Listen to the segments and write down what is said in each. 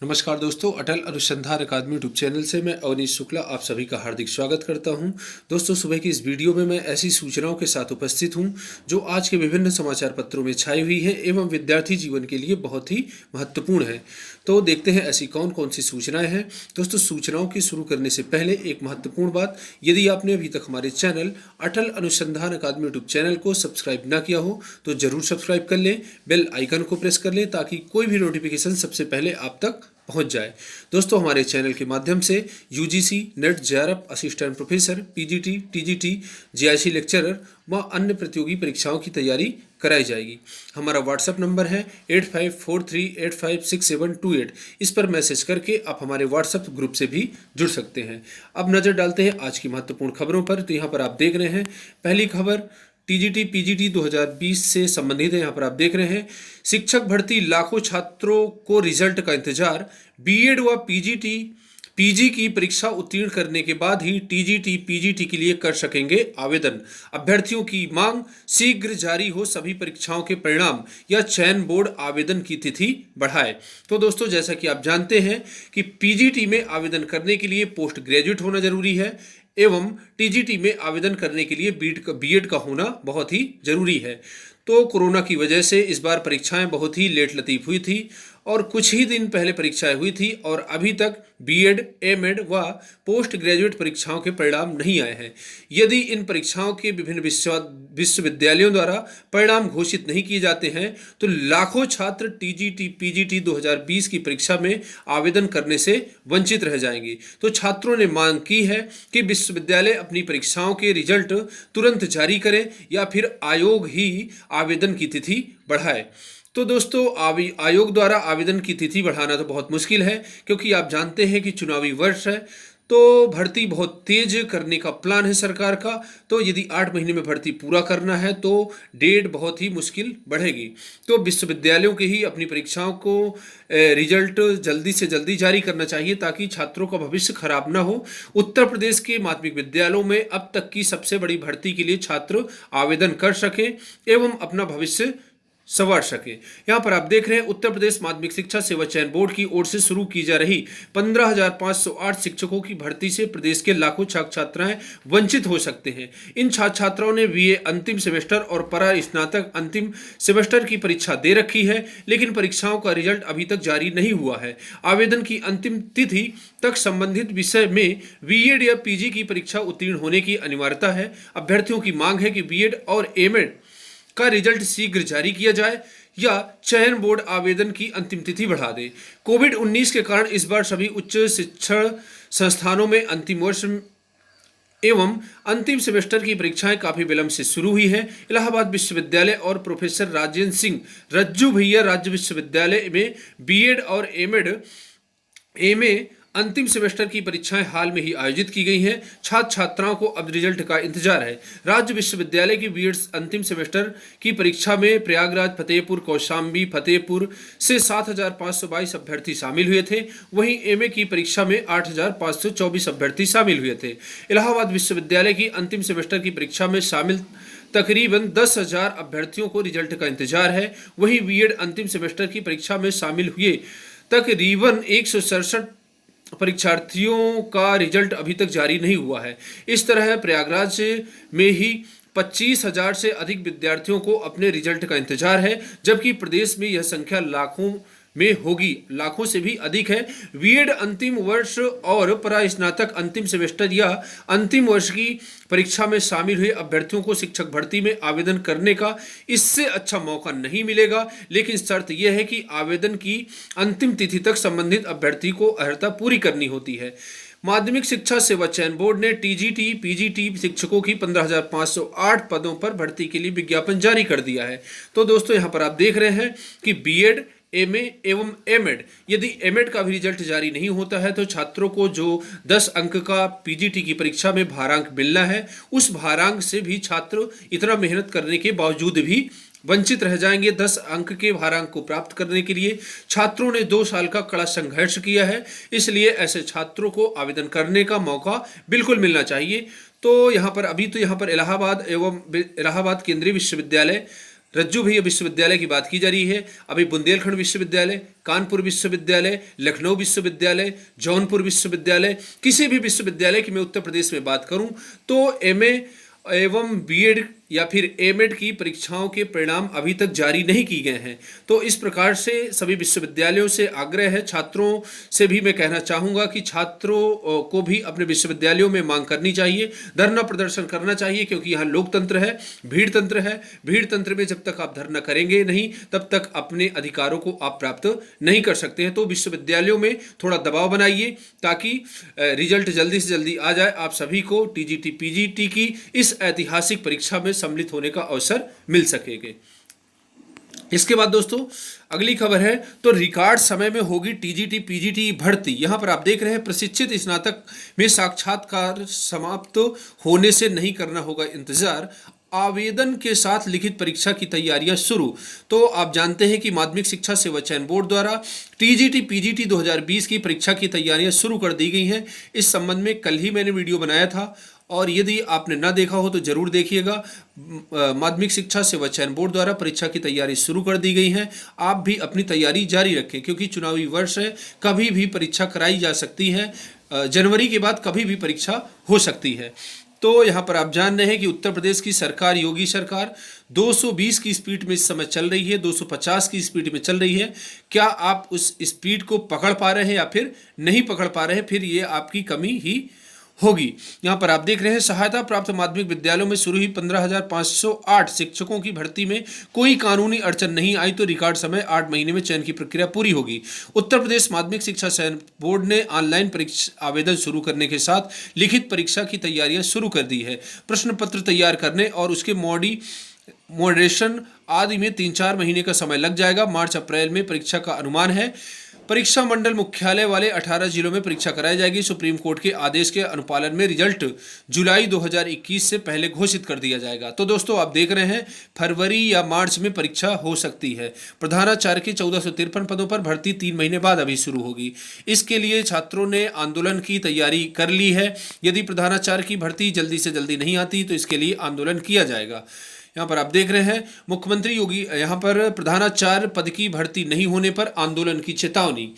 नमस्कार दोस्तों, अटल अनुसंधान अकादमी यूट्यूब चैनल से मैं अवनीश शुक्ला आप सभी का हार्दिक स्वागत करता हूं। दोस्तों, सुबह की इस वीडियो में मैं ऐसी सूचनाओं के साथ उपस्थित हूं जो आज के विभिन्न समाचार पत्रों में छाई हुई हैं एवं विद्यार्थी जीवन के लिए बहुत ही महत्वपूर्ण है। तो देखते हैं ऐसी कौन कौन सी सूचनाएं हैं। दोस्तों, सूचनाओं की शुरू करने से पहले एक महत्वपूर्ण बात, यदि आपने अभी तक हमारे चैनल अटल अनुसंधान अकादमी यूट्यूब चैनल को सब्सक्राइब ना किया हो तो जरूर सब्सक्राइब कर लें, बेल आइकन को प्रेस कर लें ताकि कोई भी नोटिफिकेशन सबसे पहले आप तक पहुंच जाए। दोस्तों, हमारे चैनल के माध्यम से UGC, net, JRF, assistant professor, PGT, TGT, JIC lecturer व अन्य प्रतियोगी परीक्षाओं की तैयारी कराई जाएगी। हमारा व्हाट्सएप नंबर है 8543856728। इस पर मैसेज करके आप हमारे व्हाट्सएप ग्रुप से भी जुड़ सकते हैं। अब नज़र डालते हैं आज की महत्वपूर्ण खबरों पर। तो यहाँ पर आप देख रहे हैं पहली खबर टीजीटी पीजीटी 2020 से संबंधित है। यहाँ पर आप देख रहे हैं शिक्षक भर्ती, लाखों छात्रों को रिजल्ट का इंतजार। बीएड व पीजी की परीक्षा उत्तीर्ण करने के बाद ही टीजीटी पीजीटी के लिए कर सकेंगे आवेदन। अभ्यर्थियों की मांग, शीघ्र जारी हो सभी परीक्षाओं के परिणाम या चयन बोर्ड आवेदन की तिथि बढ़ाए। तो दोस्तों, जैसा कि आप जानते हैं कि पीजीटी में आवेदन करने के लिए पोस्ट ग्रेजुएट होना जरूरी है एवं टीजीटी में आवेदन करने के लिए बीएड का होना बहुत ही जरूरी है। तो कोरोना की वजह से इस बार परीक्षाएं बहुत ही लेट लतीफ हुई थी और कुछ ही दिन पहले परीक्षाएं हुई थी और अभी तक बीएड, एमएड व पोस्ट ग्रेजुएट परीक्षाओं के परिणाम नहीं आए हैं। यदि इन परीक्षाओं के विभिन्न विश्वविद्यालयों द्वारा परिणाम घोषित नहीं किए जाते हैं तो लाखों छात्र टीजीटी पीजीटी 2020 की परीक्षा में आवेदन करने से वंचित रह जाएंगे। तो छात्रों ने मांग की है कि विश्वविद्यालय अपनी परीक्षाओं के रिजल्ट तुरंत जारी करें या फिर आयोग ही आवेदन की तिथि बढ़ाए। तो दोस्तों, आयोग द्वारा आवेदन की तिथि बढ़ाना तो बहुत मुश्किल है क्योंकि आप जानते हैं कि चुनावी वर्ष है, तो भर्ती बहुत तेज करने का प्लान है सरकार का। तो यदि 8 महीने में भर्ती पूरा करना है तो डेट बहुत ही मुश्किल बढ़ेगी। तो विश्वविद्यालयों के ही अपनी परीक्षाओं को रिजल्ट जल्दी से जल्दी जारी करना चाहिए ताकि छात्रों का भविष्य खराब ना हो। उत्तर प्रदेश के माध्यमिक विद्यालयों में अब तक की सबसे बड़ी भर्ती के लिए छात्र आवेदन कर सकें एवं अपना भविष्य संवार सके। यहाँ पर आप देख रहे हैं उत्तर प्रदेश माध्यमिक शिक्षा सेवा चयन बोर्ड की ओर से शुरू की जा रही 15,508 शिक्षकों की भर्ती से प्रदेश के लाखों छात्र छात्राएं वंचित हो सकते हैं। इन छात्र छात्राओं ने बीए अंतिम सेमेस्टर और परा स्नातक अंतिम सेमेस्टर की परीक्षा दे रखी है, लेकिन परीक्षाओं का रिजल्ट अभी तक जारी नहीं हुआ है। आवेदन की अंतिम तिथि तक संबंधित विषय में बीएड या पीजी की परीक्षा उत्तीर्ण होने की अनिवार्यता है। अभ्यर्थियों की मांग है कि बीएड और एमएड का रिजल्ट शीघ्र जारी किया जाए या चयन बोर्ड आवेदन की अंतिम तिथि बढ़ा दे। कोविड-19 के कारण इस बार सभी उच्च शिक्षण संस्थानों में अंतिम वर्ष एवं अंतिम सेमेस्टर की परीक्षाएं काफी विलंब से शुरू हुई हैं। इलाहाबाद विश्वविद्यालय और प्रोफेसर राजेंद्र सिंह रज्जू भैया राज्य विश्वविद्यालय में बीएड और एमए अंतिम सेमेस्टर की परीक्षाएं हाल में ही आयोजित की गई हैं। छात्र छात्राओं को अब रिजल्ट का इंतजार है। राज्य विश्वविद्यालय की बीएड अंतिम सेमेस्टर की परीक्षा में प्रयागराज, फतेहपुर, कौशाम्बी, फतेहपुर से 7,522 अभ्यर्थी शामिल हुए थे। वहीं एमए की परीक्षा में 8,524 अभ्यर्थी शामिल हुए थे। इलाहाबाद विश्वविद्यालय की अंतिम सेमेस्टर की परीक्षा में शामिल तकरीबन 10,000 अभ्यर्थियों को रिजल्ट का इंतजार है। वहीं बीएड अंतिम सेमेस्टर की परीक्षा में शामिल हुए तकरीबन 167 परीक्षार्थियों का रिजल्ट अभी तक जारी नहीं हुआ है। इस तरह प्रयागराज में ही 25,000 से अधिक विद्यार्थियों को अपने रिजल्ट का इंतजार है, जबकि प्रदेश में यह संख्या लाखों में होगी, लाखों से भी अधिक है। बीएड अंतिम वर्ष और परास्नातक अंतिम सेमेस्टर या अंतिम वर्ष की परीक्षा में शामिल हुए अभ्यर्थियों को शिक्षक भर्ती में आवेदन करने का इससे अच्छा मौका नहीं मिलेगा, लेकिन शर्त यह है कि आवेदन की अंतिम तिथि तक संबंधित अभ्यर्थी को अर्हता पूरी करनी होती है। माध्यमिक शिक्षा सेवा चयन बोर्ड ने टीजीटी पीजीटी शिक्षकों की 15,508 पदों पर भर्ती के लिए विज्ञापन जारी कर दिया है। तो दोस्तों, यहाँ पर आप देख रहे हैं कि बीएड, एमए एवं एमएड, यदि एमएड का भी रिजल्ट जारी नहीं होता है तो छात्रों को जो 10 अंक का पीजीटी की परीक्षा में भारांक मिलना है, उस भारांक से भी छात्र इतना मेहनत करने के बावजूद भी वंचित रह जाएंगे। 10 अंक के भारांक को प्राप्त करने के लिए छात्रों ने 2 साल का कड़ा संघर्ष किया है, इसलिए ऐसे छात्रों को आवेदन करने का मौका बिल्कुल मिलना चाहिए। तो यहाँ पर इलाहाबाद केंद्रीय विश्वविद्यालय रज्जू भैया विश्वविद्यालय की बात की जा रही है। अभी बुंदेलखंड विश्वविद्यालय, कानपुर विश्वविद्यालय, लखनऊ विश्वविद्यालय, जौनपुर विश्वविद्यालय, किसी भी विश्वविद्यालय की मैं उत्तर प्रदेश में बात करूं तो एमए एवं बीएड या फिर एमएड की परीक्षाओं के परिणाम अभी तक जारी नहीं किए गए हैं। तो इस प्रकार से सभी विश्वविद्यालयों से आग्रह है, छात्रों से भी मैं कहना चाहूँगा कि छात्रों को भी अपने विश्वविद्यालयों में मांग करनी चाहिए, धरना प्रदर्शन करना चाहिए, क्योंकि यहाँ लोकतंत्र है, भीड़ तंत्र है। भीड़ तंत्र में जब तक आप धरना करेंगे नहीं तब तक अपने अधिकारों को आप प्राप्त नहीं कर सकते हैं। तो विश्वविद्यालयों में थोड़ा दबाव बनाइए ताकि रिजल्ट जल्दी से जल्दी आ जाए, आप सभी को टीजीटी पीजीटी की इस ऐतिहासिक परीक्षा में सम्मिलित होने का अवसर मिल सकेगा। इसके बाद दोस्तों अगली खबर है, तो रिकॉर्ड समय में होगी टीजीटी पीजीटी भर्ती। यहां पर आप देख रहे हैं, प्रशिक्षित स्नातक में साक्षात्कार समाप्त होने से नहीं करना होगा इंतजार, आवेदन के साथ लिखित परीक्षा की तैयारियां शुरू। तो आप जानते हैं कि माध्यमिक शिक्षा सेवा चयन बोर्ड द्वारा टीजीटी पीजीटी 2020 की परीक्षा की तैयारियां शुरू कर दी गई हैं। इस संबंध में कल ही मैंने वीडियो बनाया था, और यदि आपने ना देखा हो तो जरूर देखिएगा। माध्यमिक शिक्षा सेवा चयन बोर्ड द्वारा परीक्षा की तैयारी शुरू कर दी गई है। आप भी अपनी तैयारी जारी रखें, क्योंकि चुनावी वर्ष है, कभी भी परीक्षा कराई जा सकती है। जनवरी के बाद कभी भी परीक्षा हो सकती है। तो यहाँ पर आप जान रहे हैं कि उत्तर प्रदेश की सरकार, योगी सरकार 220 की स्पीड में इस समय चल रही है, 250 की स्पीड में चल रही है। क्या आप उस स्पीड को पकड़ पा रहे हैं या फिर नहीं पकड़ पा रहे हैं, फिर ये आपकी कमी ही होगी। यहाँ पर आप देख रहे हैं, सहायता प्राप्त माध्यमिक विद्यालयों में शुरू हुई 15,508 शिक्षकों की भर्ती में कोई कानूनी अड़चन नहीं आई तो रिकॉर्ड समय 8 महीने में चयन की प्रक्रिया पूरी होगी। उत्तर प्रदेश माध्यमिक शिक्षा चयन बोर्ड ने ऑनलाइन परीक्षा आवेदन शुरू करने के साथ लिखित परीक्षा की तैयारियां शुरू कर दी है। प्रश्न पत्र तैयार करने और उसके मॉडरेशन आदि में 3-4 महीने का समय लग जाएगा। मार्च अप्रैल में परीक्षा का अनुमान है। परीक्षा मंडल मुख्यालय वाले 18 जिलों में परीक्षा कराई जाएगी। सुप्रीम कोर्ट के आदेश के अनुपालन में रिजल्ट जुलाई 2021 से पहले घोषित कर दिया जाएगा। तो दोस्तों आप देख रहे हैं, फरवरी या मार्च में परीक्षा हो सकती है। प्रधानाचार्य के 1453 पदों पर भर्ती 3 महीने बाद अभी शुरू होगी। इसके लिए छात्रों ने आंदोलन की तैयारी कर ली है। यदि प्रधानाचार्य की भर्ती जल्दी से जल्दी नहीं आती तो इसके लिए आंदोलन किया जाएगा। यहाँ पर आप देख रहे हैं, मुख्यमंत्री योगी यहाँ पर प्रधानाचार्य पद की भर्ती नहीं होने पर आंदोलन की चेतावनी।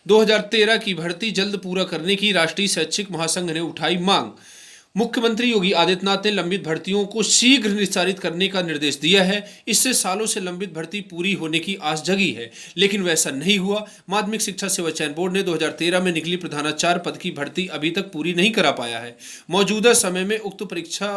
2013 की भर्ती जल्द पूरा करने की राष्ट्रीय शैक्षिक महासंघ ने उठाई मांग। मुख्यमंत्री योगी आदित्यनाथ ने लंबित भर्तियों को शीघ्र निस्तारित करने का निर्देश दिया है। इससे सालों से लंबित भर्ती पूरी होने की आस जगी है, लेकिन वैसा नहीं हुआ। माध्यमिक शिक्षा सेवा चयन बोर्ड ने 2013 में निकली प्रधानाचार्य पद की भर्ती अभी तक पूरी नहीं करा पाया है। मौजूदा समय में उक्त परीक्षा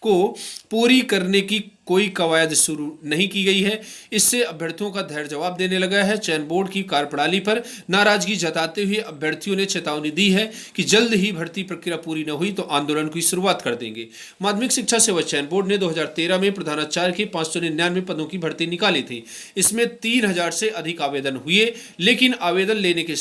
को पूरी करने की कोई कवायद शुरू नहीं की गई है। इससे अभ्यर्थियों का धैर्य जवाब देने लगा है। चयन बोर्ड की कार्यप्रणाली पर नाराजगी जताते हुए अभ्यर्थियों ने चेतावनी दी है कि जल्द ही भर्ती प्रक्रिया पूरी न हुई तो आंदोलन की शुरुआत कर देंगे। माध्यमिक शिक्षा सेवा चयन बोर्ड ने 2013 में प्रधानाचार्य के 599 पदों की भर्ती निकाली थी। इसमें 3000 से अधिक आवेदन हुए, लेकिन आवेदन लेने के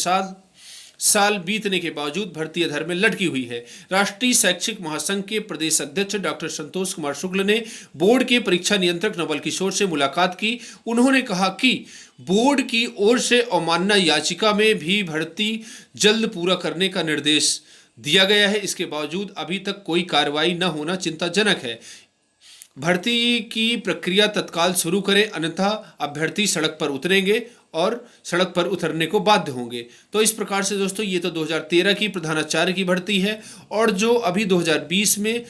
साल बीतने के बावजूद भर्ती अधर में लटकी हुई है। राष्ट्रीय शैक्षिक महासंघ के प्रदेश अध्यक्ष डॉक्टर संतोष कुमार शुक्ल ने बोर्ड के परीक्षा नियंत्रक नवल किशोर से मुलाकात की। उन्होंने कहा कि बोर्ड की ओर से अवमानना याचिका में भी भर्ती जल्द पूरा करने का निर्देश दिया गया है। इसके बावजूद अभी तक कोई कार्रवाई न होना चिंताजनक है। भर्ती की प्रक्रिया तत्काल शुरू करें, अन्यथा अभ्यर्थी सड़क पर उतरेंगे और सड़क पर उतरने को बाध्य होंगे। तो इस प्रकार से दोस्तों ये तो 2013 की प्रधानाचार्य की भर्ती है, और जो अभी 2020 में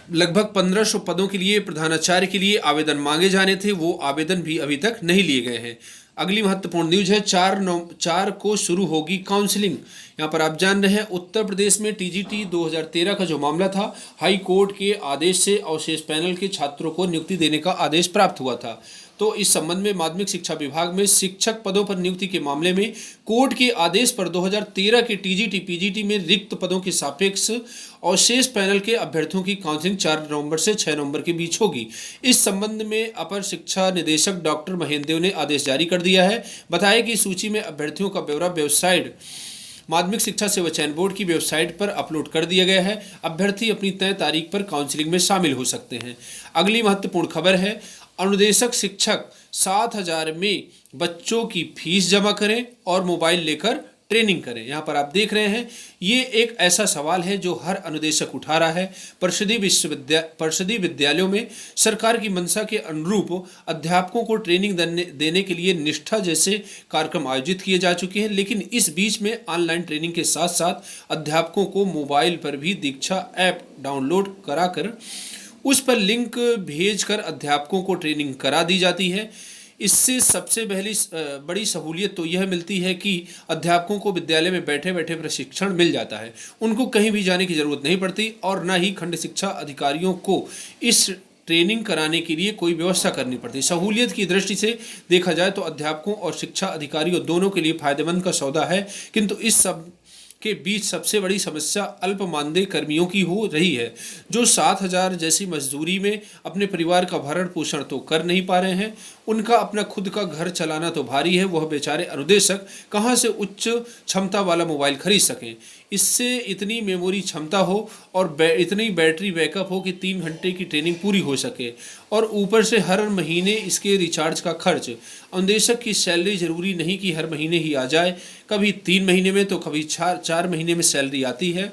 लगभग 1500 पदों के लिए प्रधानाचार्य के लिए आवेदन मांगे जाने थे, वो आवेदन भी अभी तक नहीं लिए गए हैं। अगली महत्वपूर्ण न्यूज है, 4 को शुरू होगी काउंसलिंग। यहाँ पर आप जान रहे हैं, उत्तर प्रदेश में टीजीटी 2013 का जो मामला था, हाई कोर्ट के आदेश से अवशेष पैनल के छात्रों को नियुक्ति देने का आदेश प्राप्त हुआ था। तो इस संबंध में माध्यमिक शिक्षा विभाग में शिक्षक पदों पर नियुक्ति के मामले में कोर्ट के आदेश पर 2013 के टीजीटी पीजीटी में रिक्त पदों के सापेक्ष अवशेष पैनल के अभ्यर्थियों की काउंसलिंग 4 नवंबर से 6 नवंबर के बीच होगी। इस संबंध में अपर शिक्षा निदेशक डॉक्टर महेंद्र देव ने आदेश जारी कर दिया है। बताया कि सूची में अभ्यर्थियों का ब्यौरा वेबसाइट माध्यमिक शिक्षा सेवा चयन बोर्ड की वेबसाइट पर अपलोड कर दिया गया है। अभ्यर्थी अपनी तय तारीख पर काउंसलिंग में शामिल हो सकते हैं। अगली महत्वपूर्ण खबर है, अनुदेशक शिक्षक 7000 में बच्चों की फीस जमा करें और मोबाइल लेकर ट्रेनिंग करें। यहाँ पर आप देख रहे हैं, ये एक ऐसा सवाल है जो हर अनुदेशक उठा रहा है। परिषदीय विद्यालयों में सरकार की मंशा के अनुरूप अध्यापकों को ट्रेनिंग देने के लिए निष्ठा जैसे कार्यक्रम आयोजित किए जा चुके हैं, लेकिन इस बीच में ऑनलाइन ट्रेनिंग के साथ साथ अध्यापकों को मोबाइल पर भी दीक्षा ऐप डाउनलोड कराकर उस पर लिंक भेजकर अध्यापकों को ट्रेनिंग करा दी जाती है। इससे सबसे बड़ी सहूलियत तो यह मिलती है कि अध्यापकों को विद्यालय में बैठे बैठे प्रशिक्षण मिल जाता है। उनको कहीं भी जाने की ज़रूरत नहीं पड़ती और न ही खंड शिक्षा अधिकारियों को इस ट्रेनिंग कराने के लिए कोई व्यवस्था करनी पड़ती। सहूलियत की दृष्टि से देखा जाए तो अध्यापकों और शिक्षा अधिकारियों दोनों के लिए फायदेमंद का सौदा है, किंतु इस सब के बीच सबसे बड़ी समस्या अल्प मानदेय कर्मियों की हो रही है, जो 7,000 जैसी मजदूरी में अपने परिवार का भरण पोषण तो कर नहीं पा रहे हैं। उनका अपना खुद का घर चलाना तो भारी है, वह बेचारे अनुदेशक कहां से उच्च क्षमता वाला मोबाइल खरीद सकें। इससे इतनी मेमोरी क्षमता हो और इतनी बैटरी बैकअप हो कि 3 घंटे की ट्रेनिंग पूरी हो सके, और ऊपर से हर महीने इसके रिचार्ज का खर्च। अनुदेशक की सैलरी जरूरी नहीं कि हर महीने ही आ जाए, कभी 3 महीने में तो कभी 4 महीने में सैलरी आती है।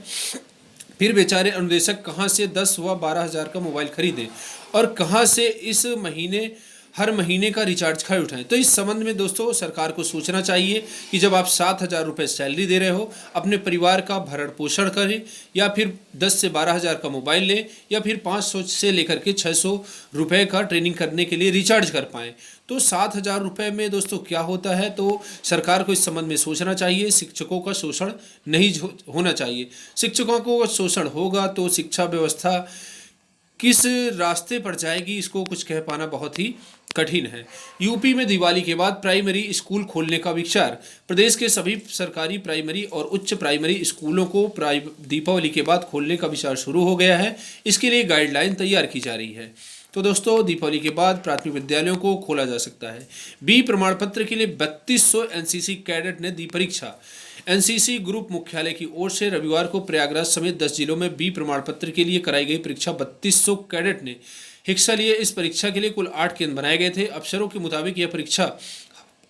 फिर बेचारे अनुदेशक कहाँ से 10 व 12,000 का मोबाइल खरीदें और कहाँ से हर महीने का रिचार्ज खर्च उठाएं। तो इस संबंध में दोस्तों सरकार को सोचना चाहिए कि जब आप 7,000 रुपये सैलरी दे रहे हो, अपने परिवार का भरण पोषण करें, या फिर 10 से 12,000 का मोबाइल लें, या फिर 500 से लेकर के 600 रुपये का ट्रेनिंग करने के लिए रिचार्ज कर पाएँ। तो 7,000 रुपये में दोस्तों क्या होता है, तो सरकार को इस संबंध में सोचना चाहिए। शिक्षकों का शोषण नहीं होना चाहिए। शिक्षकों को शोषण होगा तो शिक्षा व्यवस्था किस रास्ते पर जाएगी, इसको कुछ कह पाना बहुत ही कठिन है। यूपी में दिवाली के बाद प्राइमरी स्कूल खोलने का विचार। प्रदेश के सभी सरकारी प्राइमरी और उच्च प्राइमरी स्कूलों को दीपावली के बाद खोलने का विचार शुरू हो गया है। इसके लिए गाइडलाइन तैयार की जा रही है। तो दोस्तों दीपावली के बाद प्राथमिक विद्यालयों को खोला जा सकता है। बी प्रमाण पत्र के लिए 3200 एनसीसी कैडेट ने दी परीक्षा। एनसीसी ग्रुप मुख्यालय की ओर से रविवार को प्रयागराज समेत 10 जिलों में बी प्रमाण पत्र के लिए कराई गई परीक्षा 3200 कैडेट ने हिस्सा लिए। इस परीक्षा के लिए कुल 8 केंद्र बनाए गए थे। अफसरों के मुताबिक यह परीक्षा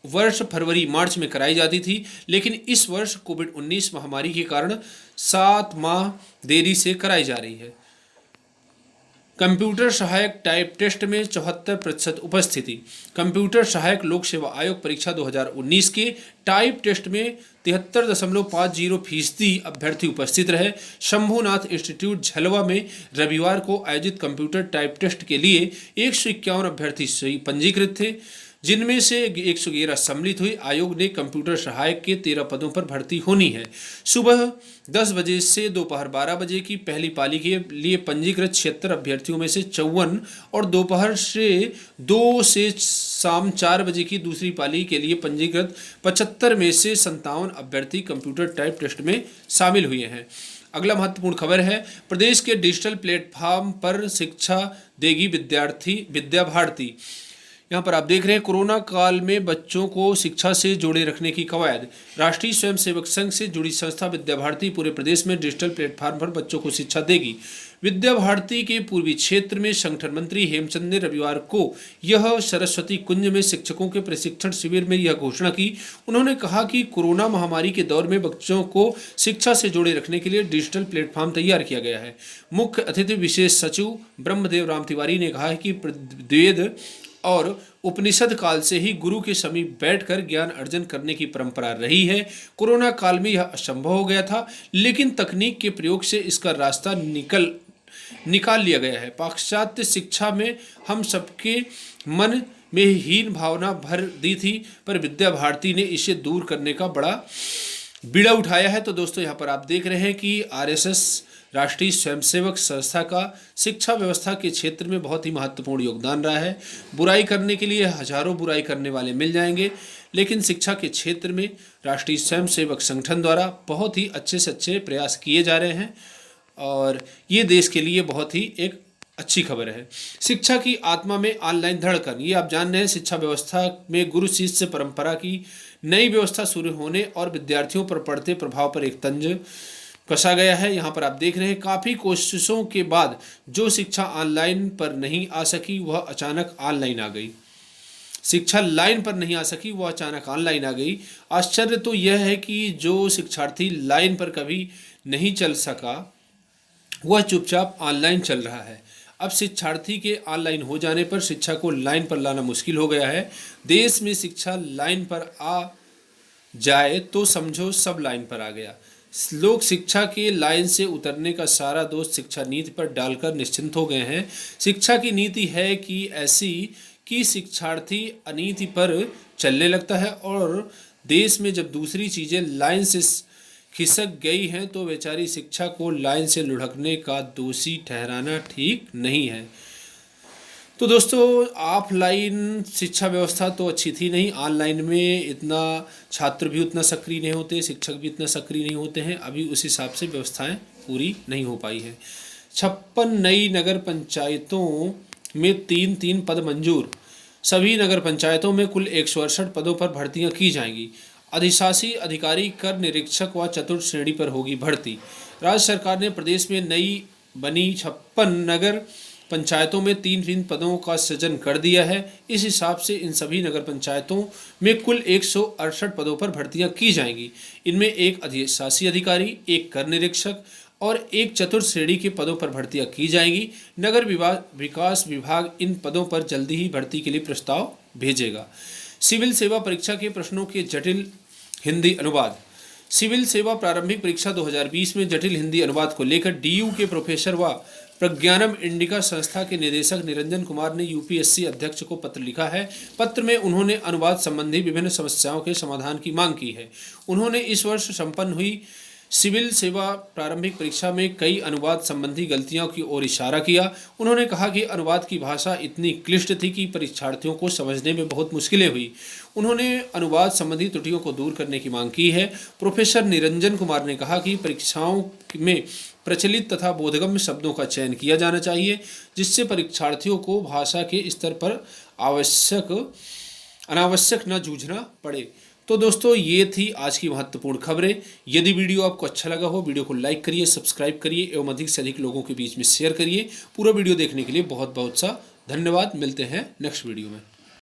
वर्ष फरवरी मार्च में कराई जाती थी, लेकिन इस वर्ष कोविड-19 महामारी के कारण 7 माह देरी से कराई जा रही है। कंप्यूटर सहायक टाइप टेस्ट में 74% उपस्थिति। कंप्यूटर सहायक लोक सेवा आयोग परीक्षा 2019 के टाइप टेस्ट में 73.50% अभ्यर्थी उपस्थित रहे। शंभुनाथ इंस्टीट्यूट झलवा में रविवार को आयोजित कंप्यूटर टाइप टेस्ट के लिए 151 अभ्यर्थी पंजीकृत थे, जिनमें से 111 सम्मिलित हुई। आयोग ने कंप्यूटर सहायक के 13 पदों पर भर्ती होनी है। सुबह 10 बजे से दोपहर 12 बजे की पहली पाली के लिए पंजीकृत 76 अभ्यर्थियों में से 54 और दोपहर से 2 से शाम 4 बजे की दूसरी पाली के लिए पंजीकृत 75 में से 57 अभ्यर्थी कंप्यूटर टाइप टेस्ट में शामिल हुए हैं। अगला महत्वपूर्ण खबर है, प्रदेश के डिजिटल प्लेटफॉर्म पर शिक्षा देगी विद्या भारती। यहाँ पर आप देख रहे हैं, कोरोना काल में बच्चों को शिक्षा से जोड़े रखने की कवायद। राष्ट्रीय स्वयंसेवक संघ से जुड़ी संस्था विद्या भारती पूरे प्रदेश में डिजिटल प्लेटफॉर्म पर बच्चों को शिक्षा देगी। विद्या भारती के पूर्वी क्षेत्र में संगठन मंत्री हेमचंद ने रविवार को यह सरस्वती कुंज में शिक्षकों के प्रशिक्षण शिविर में यह घोषणा की। उन्होंने कहा कि कोरोना महामारी के दौर में बच्चों को शिक्षा से जोड़े रखने के लिए डिजिटल प्लेटफॉर्म तैयार किया गया है। मुख्य अतिथि विशेष सचिव ब्रह्मदेव राम तिवारी ने कहा है कि वेद और उपनिषद काल से ही गुरु के समीप बैठकर ज्ञान अर्जन करने की परंपरा रही है। कोरोना काल में यह असंभव हो गया था, लेकिन तकनीक के प्रयोग से इसका रास्ता निकाल लिया गया है। पाश्चात्य शिक्षा में हम सबके मन में हीन भावना भर दी थी, पर विद्या भारती ने इसे दूर करने का बड़ा बीड़ा उठाया है। तो दोस्तों यहाँ पर आप देख रहे हैं कि आरएसएस राष्ट्रीय स्वयंसेवक संस्था का शिक्षा व्यवस्था के क्षेत्र में बहुत ही महत्वपूर्ण योगदान रहा है। बुराई करने के लिए हजारों बुराई करने वाले मिल जाएंगे, लेकिन शिक्षा के क्षेत्र में राष्ट्रीय स्वयंसेवक संगठन द्वारा बहुत ही अच्छे से अच्छे प्रयास किए जा रहे हैं और ये देश के लिए बहुत ही एक अच्छी खबर है। शिक्षा की आत्मा में ऑनलाइन धड़कन, ये आप जान रहे हैं, शिक्षा व्यवस्था में गुरु शिष्य परंपरा की नई व्यवस्था शुरू होने और विद्यार्थियों पर पड़ते प्रभाव पर एक तंज कसा गया है। यहाँ पर आप देख रहे हैं, काफ़ी कोशिशों के बाद जो शिक्षा ऑनलाइन पर नहीं आ सकी वह अचानक ऑनलाइन आ गई। शिक्षा लाइन पर नहीं आ सकी, वो अचानक ऑनलाइन आ गई। आश्चर्य तो यह है कि जो शिक्षार्थी लाइन पर कभी नहीं चल सका वह चुपचाप ऑनलाइन चल रहा है। अब शिक्षार्थी के ऑनलाइन हो जाने पर शिक्षा को लाइन पर लाना मुश्किल हो गया है। देश में शिक्षा लाइन पर आ जाए तो समझो सब लाइन पर आ गया। लोग शिक्षा के लाइन से उतरने का सारा दोष शिक्षा नीति पर डालकर निश्चिंत हो गए हैं। शिक्षा की नीति है कि ऐसी कि शिक्षार्थी अनीति पर चलने लगता है, और देश में जब दूसरी चीज़ें लाइन से खिसक गई हैं तो बेचारी शिक्षा को लाइन से लुढ़कने का दोषी ठहराना ठीक नहीं है। तो दोस्तों, ऑफलाइन शिक्षा व्यवस्था तो अच्छी थी नहीं, ऑनलाइन में इतना छात्र भी उतना सक्रिय नहीं होते, शिक्षक भी इतना सक्रिय नहीं होते हैं, अभी उस हिसाब से व्यवस्थाएं पूरी नहीं हो पाई हैं। 56 नई नगर पंचायतों में 3-3 पद मंजूर। सभी नगर पंचायतों में कुल 168 पदों पर भर्तियां की जाएंगी। अधिशासी अधिकारी कर निरीक्षक व चतुर्थ श्रेणी पर होगी भर्ती। राज्य सरकार ने प्रदेश में नई बनी 56 नगर पंचायतों में 3-3 पदों का सृजन कर दिया है। इस हिसाब से इन सभी नगर पंचायतों में कुल 168 पदों पर भर्तियां की जाएंगी। इनमें एक अधिशासी अधिकारी, एक कर निरीक्षक और एक चतुर्थ श्रेणी के पदों पर भर्तियां की जाएंगी। नगर विकास विभाग इन पदों पर जल्दी ही भर्ती के लिए प्रस्ताव भेजेगा। सिविल सेवा परीक्षा के प्रश्नों के जटिल हिंदी अनुवाद। सिविल सेवा प्रारंभिक परीक्षा 2020 में जटिल हिंदी अनुवाद को लेकर डीयू के प्रोफेसर व प्रज्ञानम इंडिका संस्था के निदेशक निरंजन कुमार ने यूपीएससी अध्यक्ष को पत्र लिखा है। पत्र में उन्होंने अनुवाद संबंधी विभिन्न समस्याओं के समाधान की मांग की है। उन्होंने इस वर्ष संपन्न हुई सिविल सेवा प्रारंभिक परीक्षा में कई अनुवाद संबंधी गलतियों की ओर इशारा किया। उन्होंने कहा कि अनुवाद की भाषा इतनी क्लिष्ट थी कि परीक्षार्थियों को समझने में बहुत मुश्किलें हुई। उन्होंने अनुवाद संबंधी त्रुटियों को दूर करने की मांग की है। प्रोफेसर निरंजन कुमार ने कहा कि परीक्षाओं में प्रचलित तथा बोधगम्य शब्दों का चयन किया जाना चाहिए, जिससे परीक्षार्थियों को भाषा के स्तर पर अनावश्यक न जूझना पड़े। तो दोस्तों, ये थी आज की महत्वपूर्ण खबरें। यदि वीडियो आपको अच्छा लगा हो, वीडियो को लाइक करिए, सब्सक्राइब करिए एवं अधिक से अधिक लोगों के बीच में शेयर करिए। पूरा वीडियो देखने के लिए बहुत बहुत सा धन्यवाद। मिलते हैं नेक्स्ट वीडियो में।